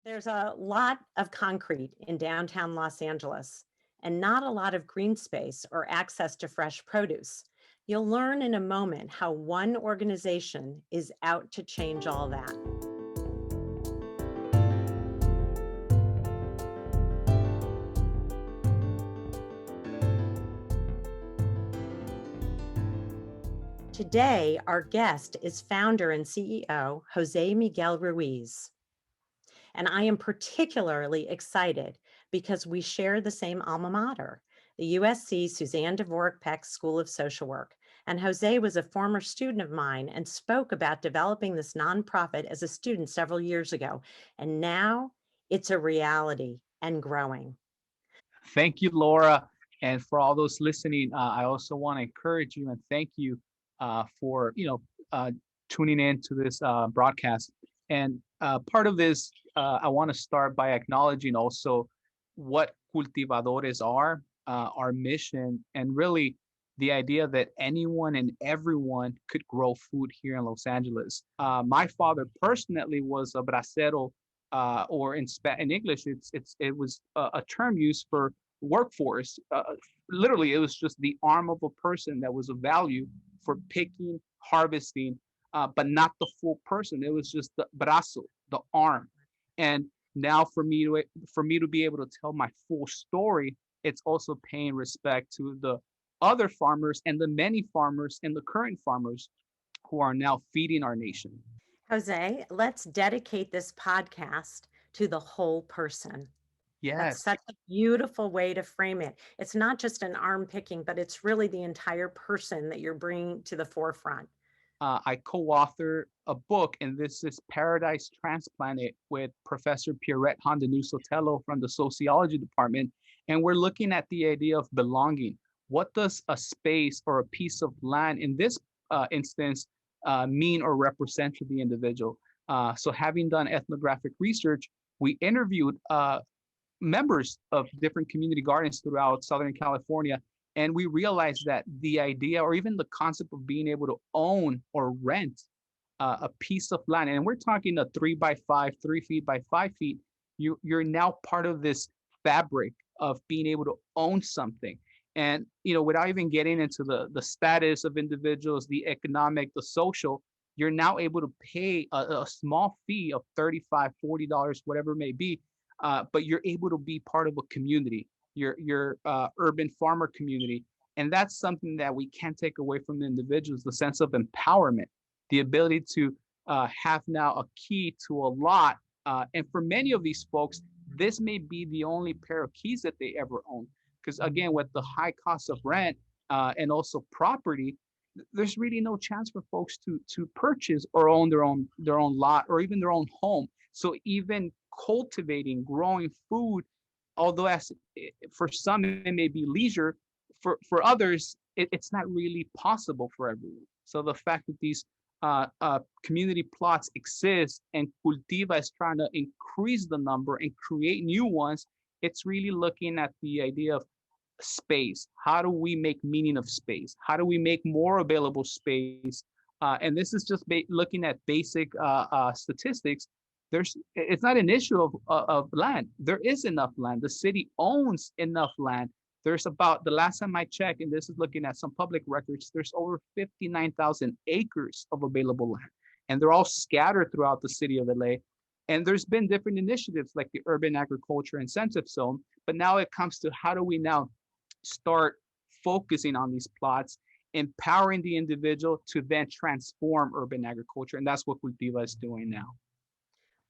There's a lot of concrete in downtown Los Angeles and not a lot of green space or access to fresh produce. You'll learn in a moment how one organization is out to change all that. Today, our guest is founder and CEO Jose Miguel Ruiz. And I am particularly excited because we share the same alma mater, the USC Suzanne Dvorak Peck School of Social Work. And Jose was a former student of mine and spoke about developing this nonprofit as a student several years ago. And now it's a reality and growing. Thank you, Laura. And for all those listening, I also want to encourage you and thank you for tuning in to this broadcast. And part of this, I want to start by acknowledging also what cultivadores are, our mission, and really the idea that anyone and everyone could grow food here in Los Angeles. My father personally was a bracero, or in English, it was a term used for workforce. Literally, it was just the arm of a person that was of value for picking, harvesting, but not the full person. It was just the brazo, the arm. And now for me to be able to tell my full story, it's also paying respect to the other farmers and the many farmers and the current farmers who are now feeding our nation. Jose, let's dedicate this podcast to the whole person. That's Yes. such a beautiful way to frame it. It's not just an arm picking, but it's really the entire person that you're bringing to the forefront. I co-author a book, and this is Paradise Transplanted with Professor Pierrette Hondanou Sotelo from the sociology department. And we're looking at the idea of belonging. What does a space or a piece of land in this instance mean or represent to the individual? So having done ethnographic research, we interviewed members of different community gardens throughout Southern California. And we realized that the idea or even the concept of being able to own or rent a piece of land, and we're talking a 3 by 5, 3 feet by 5 feet, you're now part of this fabric of being able to own something. And without even getting into the status of individuals, the economic, the social, you're now able to pay a small fee of $35, $40, whatever it may be, but you're able to be part of a community, your urban farmer community. And that's something that we can't take away from the individuals, the sense of empowerment, the ability to have now a key to a lot. And for many of these folks, this may be the only pair of keys that they ever own. Because again, with the high cost of rent and also property, there's really no chance for folks to purchase or own their own lot or even their own home. So even cultivating, growing food, although as for some it may be leisure, for others it's not really possible for everyone. So the fact that these community plots exist and Cultiva is trying to increase the number and create new ones, it's really looking at the idea of space. How do we make meaning of space? How do we make more available space? And this is just looking at basic statistics. It's not an issue of land. There is enough land. The city owns enough land. There's about, the last time I checked, and this is looking at some public records, there's over 59,000 acres of available land. And they're all scattered throughout the city of LA. And there's been different initiatives like the Urban Agriculture Incentive Zone. But now it comes to how do we now start focusing on these plots, empowering the individual to then transform urban agriculture. And that's what Cultiva is doing now.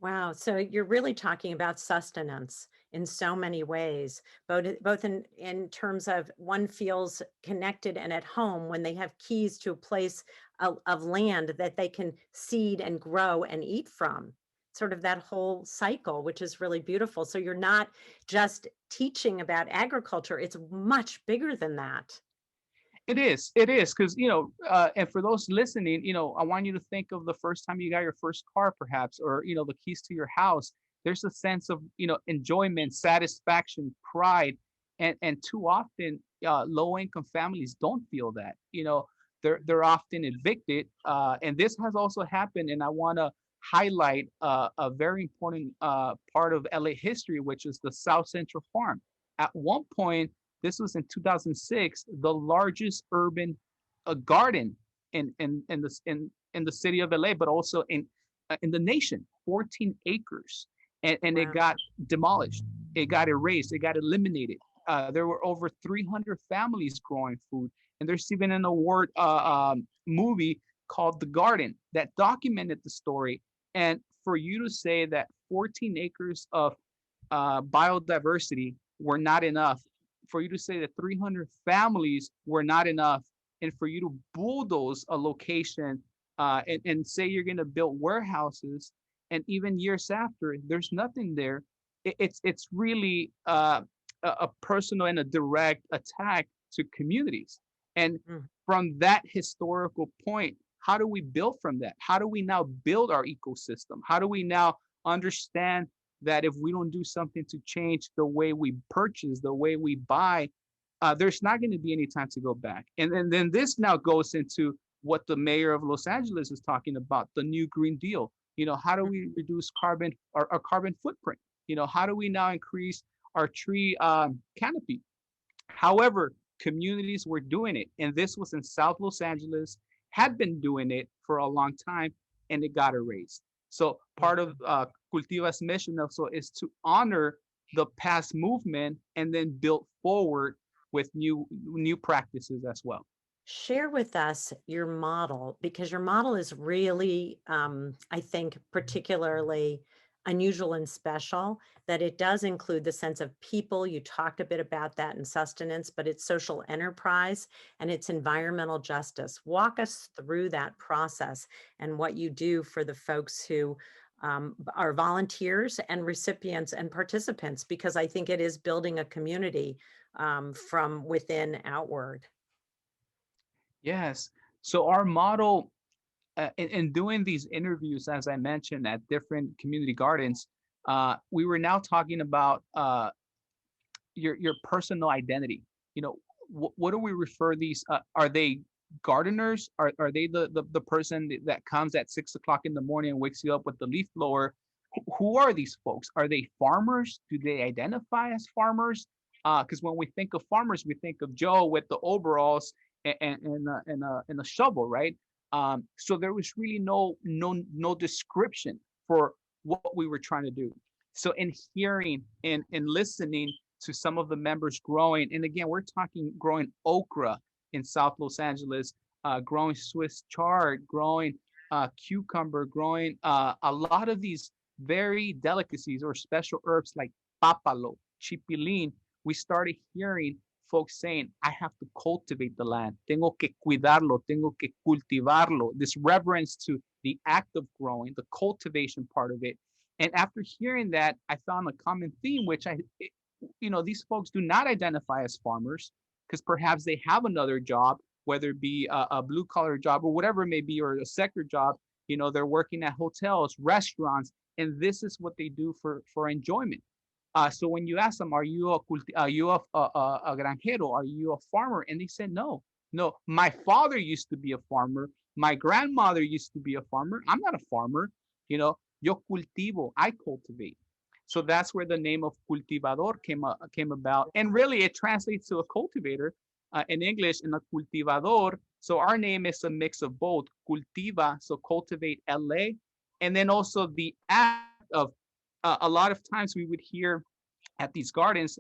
Wow. So you're really talking about sustenance in so many ways, both in terms of one feels connected and at home when they have keys to a place of land that they can seed and grow and eat from. Sort of that whole cycle, which is really beautiful. So you're not just teaching about agriculture, it's much bigger than that. It is, because and for those listening, I want you to think of the first time you got your first car, perhaps, or the keys to your house. There's a sense of enjoyment, satisfaction, pride, and too often low income families don't feel that. They're often evicted, and this has also happened. And I want to highlight a very important part of LA history, which is the South Central Farm. At one point, this was in 2006, the largest urban garden in the city of LA, but also in the nation, 14 acres, and it Wow. got demolished, it got erased, it got eliminated. There were over 300 families growing food, and there's even an award movie called The Garden that documented the story. And for you to say that 14 acres of biodiversity were not enough, for you to say that 300 families were not enough, and for you to bulldoze a location and say you're going to build warehouses, and even years after, there's nothing there. It's really a personal and a direct attack to communities. And Mm. from that historical point, how do we build from that? How do we now build our ecosystem? How do we now understand that if we don't do something to change the way we purchase, the way we buy, there's not going to be any time to go back. And then this now goes into what the mayor of Los Angeles is talking about, the new Green Deal. How do we reduce our carbon footprint? How do we now increase our tree canopy? However, communities were doing it, and this was in South Los Angeles, had been doing it for a long time, and it got erased. So part of Cultiva's mission also is to honor the past movement and then build forward with new practices as well. Share with us your model because your model is really, I think, particularly unusual and special, that it does include the sense of people. You talked a bit about that in sustenance, but it's social enterprise and it's environmental justice. Walk us through that process and what you do for the folks who are volunteers and recipients and participants, because I think it is building a community from within outward. Yes. So our model in doing these interviews, as I mentioned, at different community gardens, we were now talking about your personal identity. What do we refer these? Are they gardeners? Are they the person that comes at 6 o'clock in the morning and wakes you up with the leaf blower? Who are these folks? Are they farmers? Do they identify as farmers? Because when we think of farmers, we think of Joe with the overalls and a shovel, right? So there was really no description for what we were trying to do. So in hearing and listening to some of the members growing, and again, we're talking growing okra in South Los Angeles, growing Swiss chard, growing cucumber, growing a lot of these very delicacies or special herbs like papalo, chipilín. We started hearing folks saying, I have to cultivate the land. Tengo que cuidarlo, tengo que cultivarlo. This reverence to the act of growing, the cultivation part of it. And after hearing that, I found a common theme, which these folks do not identify as farmers because perhaps they have another job, whether it be a blue collar job or whatever it may be, or a sector job. They're working at hotels, restaurants, and this is what they do for enjoyment. So when you ask them, are you a granjero? Are you a farmer? And they said, no, no. My father used to be a farmer. My grandmother used to be a farmer. I'm not a farmer. Yo cultivo. I cultivate. So that's where the name of cultivador came about. And really, it translates to a cultivator in English, and a cultivador. So our name is a mix of both cultiva, so cultivate LA, and then also the act of a lot of times we would hear at these gardens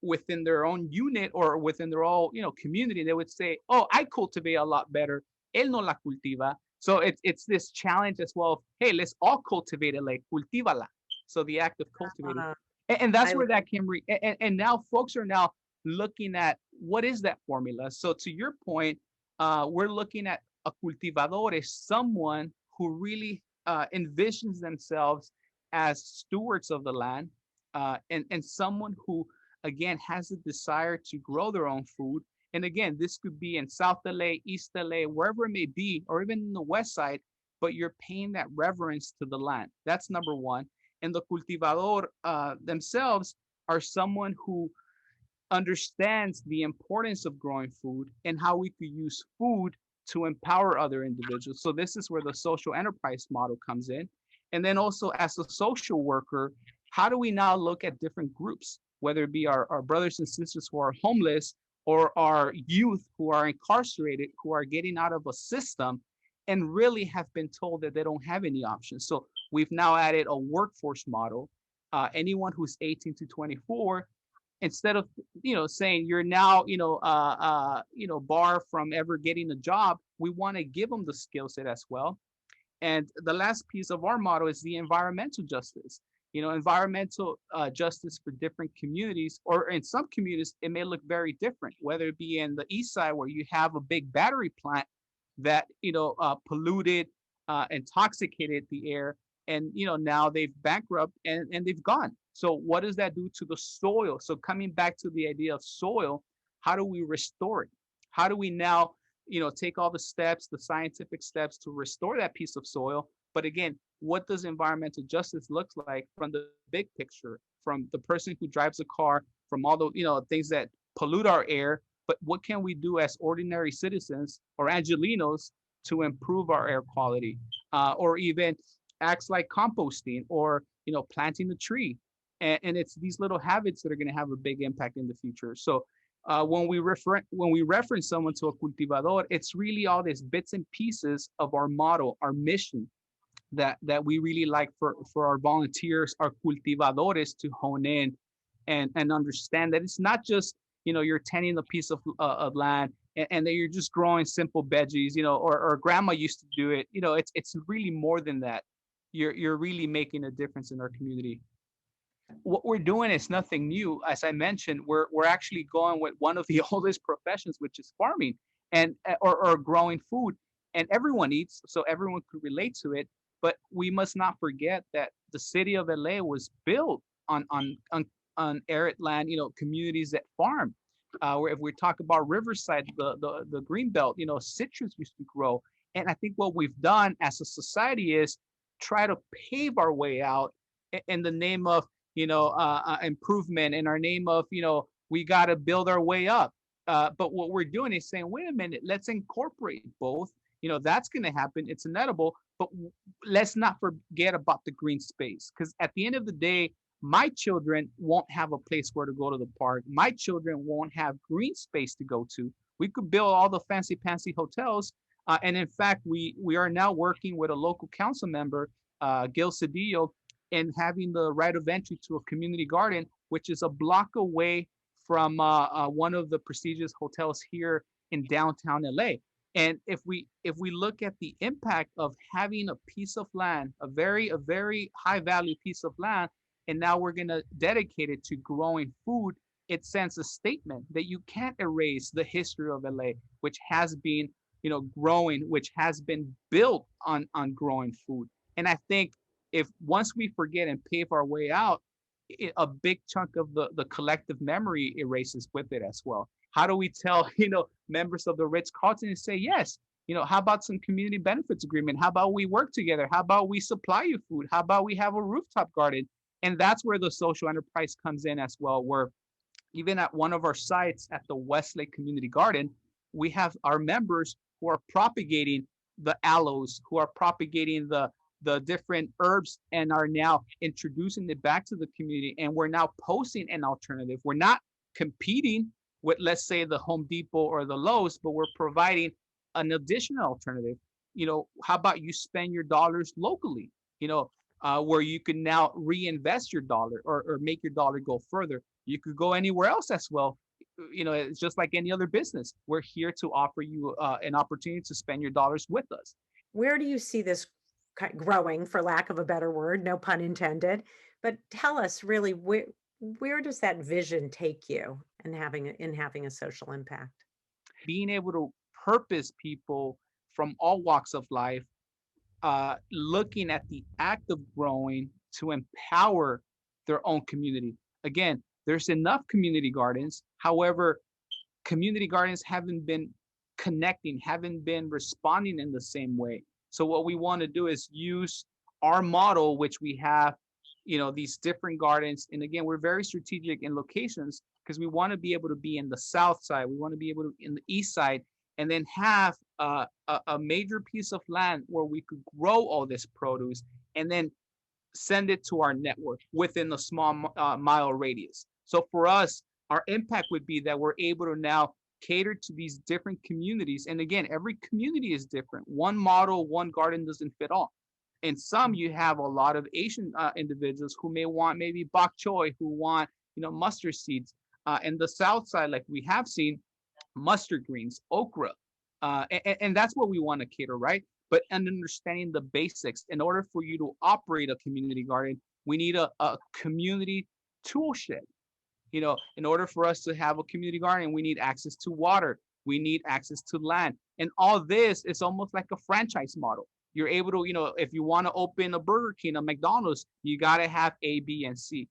within their own unit or within their own community, they would say, oh, I cultivate a lot better, él no la cultiva. So it's this challenge as well of, hey, let's all cultivate it, like cultívala. So the act of cultivating, Uh, and that's I where that came and now folks are now looking at what is that formula. So to your point, we're looking at a cultivador as someone who really envisions themselves as stewards of the land, and someone who, again, has a desire to grow their own food. And again, this could be in South LA, East LA, wherever it may be, or even in the West Side, but you're paying that reverence to the land. That's number one. And the cultivador themselves are someone who understands the importance of growing food and how we could use food to empower other individuals. So this is where the social enterprise model comes in. And then also as a social worker, how do we now look at different groups, whether it be our brothers and sisters who are homeless or our youth who are incarcerated, who are getting out of a system and really have been told that they don't have any options. So we've now added a workforce model. Anyone who's 18 to 24, instead of saying you're now barred from ever getting a job, we want to give them the skill set as well. And the last piece of our model is the environmental justice. Environmental justice for different communities, or in some communities, it may look very different, whether it be in the east side where you have a big battery plant that, polluted, intoxicated the air. And, now they've bankrupt and they've gone. So what does that do to the soil? So coming back to the idea of soil, how do we restore it? How do we now take all the steps, the scientific steps to restore that piece of soil? But again, what does environmental justice look like from the big picture, from the person who drives a car, from all the things that pollute our air? But what can we do as ordinary citizens or Angelinos to improve our air quality, or even acts like composting or planting a tree? And it's these little habits that are going to have a big impact in the future. So when we reference someone to a cultivador, it's really all these bits and pieces of our model, our mission, that we really like for our volunteers, our cultivadores, to hone in and understand that it's not just you're tending a piece of land and that you're just growing simple veggies, or grandma used to do it. It's really more than that. You're really making a difference in our community. What we're doing is nothing new. As I mentioned, we're actually going with one of the oldest professions, which is farming and or growing food. And everyone eats, so everyone could relate to it. But we must not forget that the city of LA was built on arid land, communities that farm. Where if we talk about Riverside, the green belt, citrus used to grow. And I think what we've done as a society is try to pave our way out in the name of improvement, in our name of we got to build our way up. But what we're doing is saying, wait a minute, let's incorporate both. That's going to happen. It's inevitable. But let's not forget about the green space, because at the end of the day, my children won't have a place where to go to the park. My children won't have green space to go to. We could build all the fancy hotels. And in fact, we are now working with a local council member, Gil Cedillo, and having the right of entry to a community garden, which is a block away from one of the prestigious hotels here in downtown LA. And if we look at the impact of having a piece of land, a very high value piece of land, and now we're going to dedicate it to growing food, it sends a statement that you can't erase the history of LA, which has been growing, which has been built on growing food. And I think if once we forget and pave our way out, a big chunk of the collective memory erases with it as well. How do we tell members of the Ritz-Carlton and say, yes, how about some community benefits agreement? How about we work together? How about we supply you food? How about we have a rooftop garden? And that's where the social enterprise comes in as well, where even at one of our sites at the Westlake Community Garden, we have our members who are propagating the aloes, who are propagating the different herbs, and are now introducing it back to the community. And we're now posting an alternative. We're not competing with, let's say, the Home Depot or the Lowe's, but we're providing an additional alternative. How about you spend your dollars locally, where you can now reinvest your dollar, or make your dollar go further. You could go anywhere else as well. It's just like any other business. We're here to offer you an opportunity to spend your dollars with us. Where do you see this growing, for lack of a better word, no pun intended? But tell us really, where does that vision take you in having a social impact? Being able to purpose people from all walks of life, looking at the act of growing to empower their own community. Again, there's enough community gardens. However, community gardens haven't been connecting, haven't been responding in the same way. So what we want to do is use our model, which we have, these different gardens. And again, we're very strategic in locations because we want to be able to be in the south side. We want to be able to in the east side, and then have a major piece of land where we could grow all this produce and then send it to our network within a small mile radius. So for us, our impact would be that we're able to now cater to these different communities. And again, every community is different. One model, one garden doesn't fit all. In some, you have a lot of Asian individuals who may want maybe bok choy, who want mustard seeds. In the south side, like we have seen, mustard greens, okra, and that's what we want to cater, right? But understanding the basics, in order for you to operate a community garden, we need a community tool shed. In order for us to have a community garden, we need access to water, we need access to land, and all this is almost like a franchise model. You're able to, if you want to open a Burger King, a McDonald's, you got to have A, B, and C.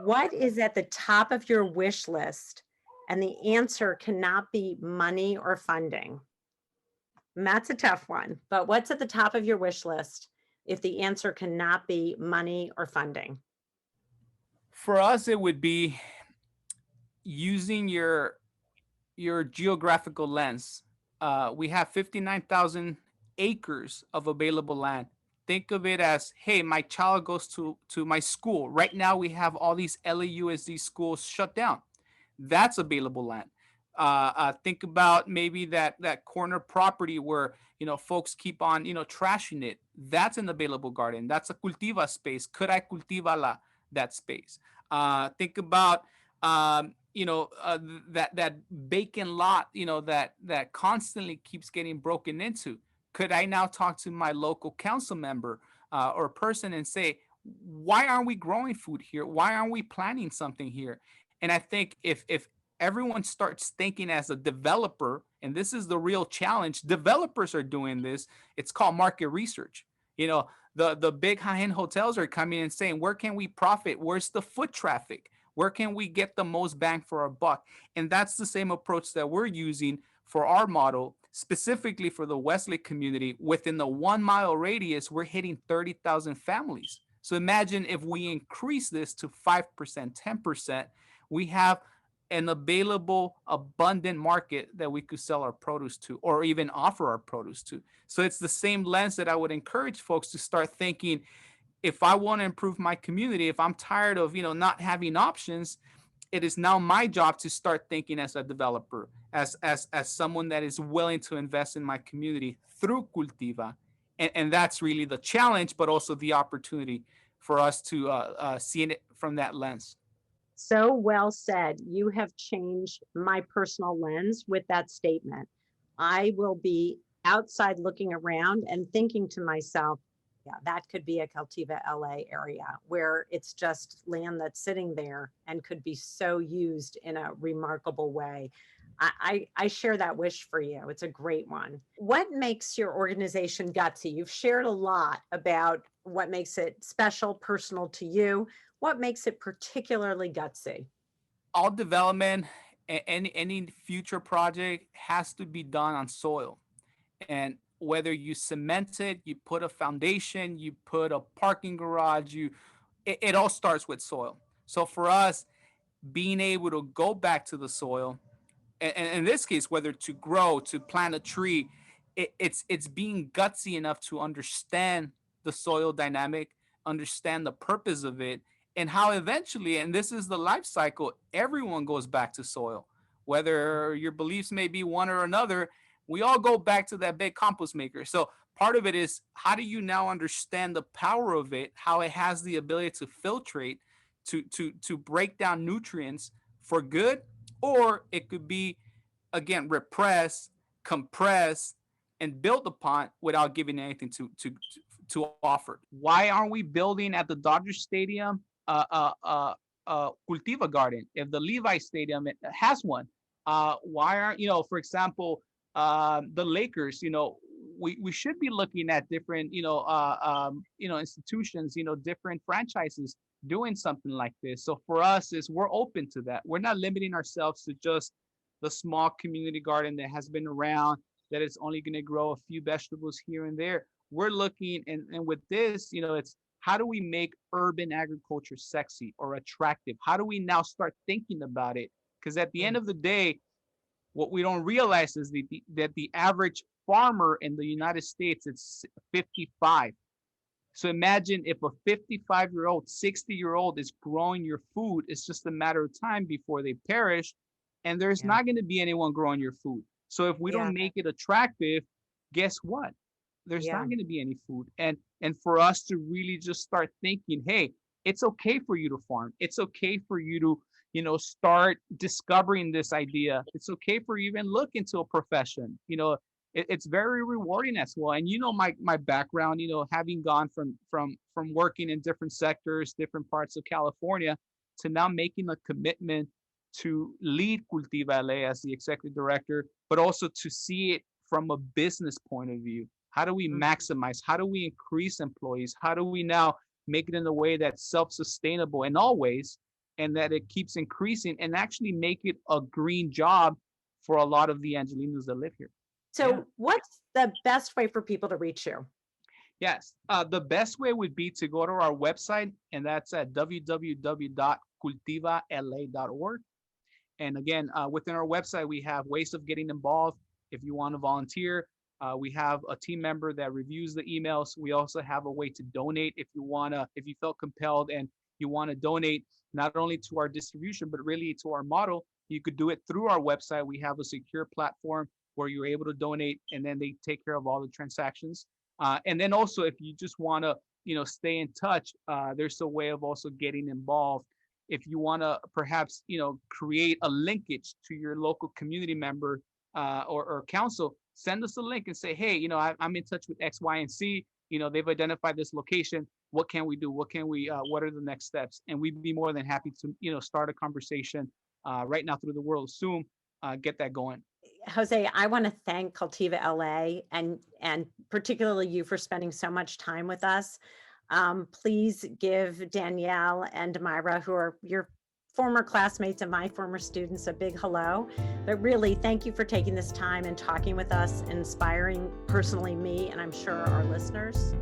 What is at the top of your wish list? And the answer cannot be money or funding. And that's a tough one. But what's at the top of your wish list if the answer cannot be money or funding? For us, it would be using your geographical lens. We have 59,000 acres of available land. Think of it as, hey, my child goes to my school. Right now, we have all these LAUSD schools shut down. That's available land. Think about maybe that corner property where folks keep on trashing it. That's an available garden. That's a cultiva space. Could I CultivaLA that space? Think about that vacant lot that constantly keeps getting broken into. Could I now talk to my local council member or person and say, why aren't we growing food here? Why aren't we planting something here? And I think if everyone starts thinking as a developer, and this is the real challenge, developers are doing this. It's called market research. The big high-end hotels are coming and saying, where can we profit? Where's the foot traffic? Where can we get the most bang for our buck? And that's the same approach that we're using for our model, specifically for the Westlake community. Within the 1 mile radius, we're hitting 30,000 families. So imagine if we increase this to 5%, 10%, we have an available, abundant market that we could sell our produce to, or even offer our produce to. So it's the same lens that I would encourage folks to start thinking. If I want to improve my community, if I'm tired of not having options, it is now my job to start thinking as a developer, as someone that is willing to invest in my community through Cultiva. And that's really the challenge, but also the opportunity for us to see it from that lens. So well said. You have changed my personal lens with that statement. I will be outside looking around and thinking to myself, yeah, that could be a CultivaLA area where it's just land that's sitting there and could be so used in a remarkable way. I share that wish for you. It's a great one. What makes your organization gutsy? You've shared a lot about what makes it special, personal to you. What makes it particularly gutsy? All development, any future project has to be done on soil. And whether you cement it, you put a foundation, you put a parking garage, it all starts with soil. So for us, being able to go back to the soil, and in this case, whether to grow, to plant a tree, it's being gutsy enough to understand the soil dynamic, understand the purpose of it, and how eventually, and this is the life cycle, everyone goes back to soil. Whether your beliefs may be one or another, we all go back to that big compost maker. So part of it is, how do you now understand the power of it, how it has the ability to filtrate, to break down nutrients for good, or it could be, again, repressed, compressed, and built upon without giving anything to offer. Why aren't we building at the Dodger Stadium Cultiva Garden if the Levi Stadium has one? Why aren't, for example, the Lakers? We should be looking at different institutions, different franchises doing something like this. So for us, is we're open to that. We're not limiting ourselves to just the small community garden that has been around, that is only going to grow a few vegetables here and there. We're looking, and with this, it's, how do we make urban agriculture sexy or attractive? How do we now start thinking about it? Because at the end of the day, what we don't realize is that the average farmer in the United States, it's 55. So imagine if a 55-year-old, 60-year-old is growing your food, it's just a matter of time before they perish. And there's Yeah. not going to be anyone growing your food. So if we Yeah. don't make it attractive, guess what? There's Yeah. not going to be any food. And for us to really just start thinking, hey, it's okay for you to farm. It's okay for you to, start discovering this idea. It's okay for you to even look into a profession. It's very rewarding as well. And my background, having gone from working in different sectors, different parts of California, to now making a commitment to lead CultivaLA as the executive director, but also to see it from a business point of view. How do we Mhm. maximize? How do we increase employees? How do we now make it in a way that's self-sustainable in all ways, and that it keeps increasing, and actually make it a green job for a lot of the Angelinos that live here? Yeah. So, what's the best way for people to reach you? Yes. The best way would be to go to our website, and that's at www.cultivala.org. And again, within our website, we have ways of getting involved. If you want to volunteer, we have a team member that reviews the emails. We also have a way to donate if you felt compelled and you want to donate not only to our distribution, but really to our model. You could do it through our website. We have a secure platform where you're able to donate, and then they take care of all the transactions. And then also, if you just want to, stay in touch, there's a way of also getting involved. If you want to perhaps create a linkage to your local community member, or council, send us a link and say, hey, I'm in touch with X, Y, and Z. They've identified this location. What can we do? What are the next steps? And we'd be more than happy to start a conversation right now through the world of Zoom, get that going. Jose, I want to thank CultivaLA and particularly you for spending so much time with us. Please give Danielle and Myra, who are your former classmates and my former students, a big hello. But really, thank you for taking this time and talking with us, inspiring personally me, and I'm sure our listeners.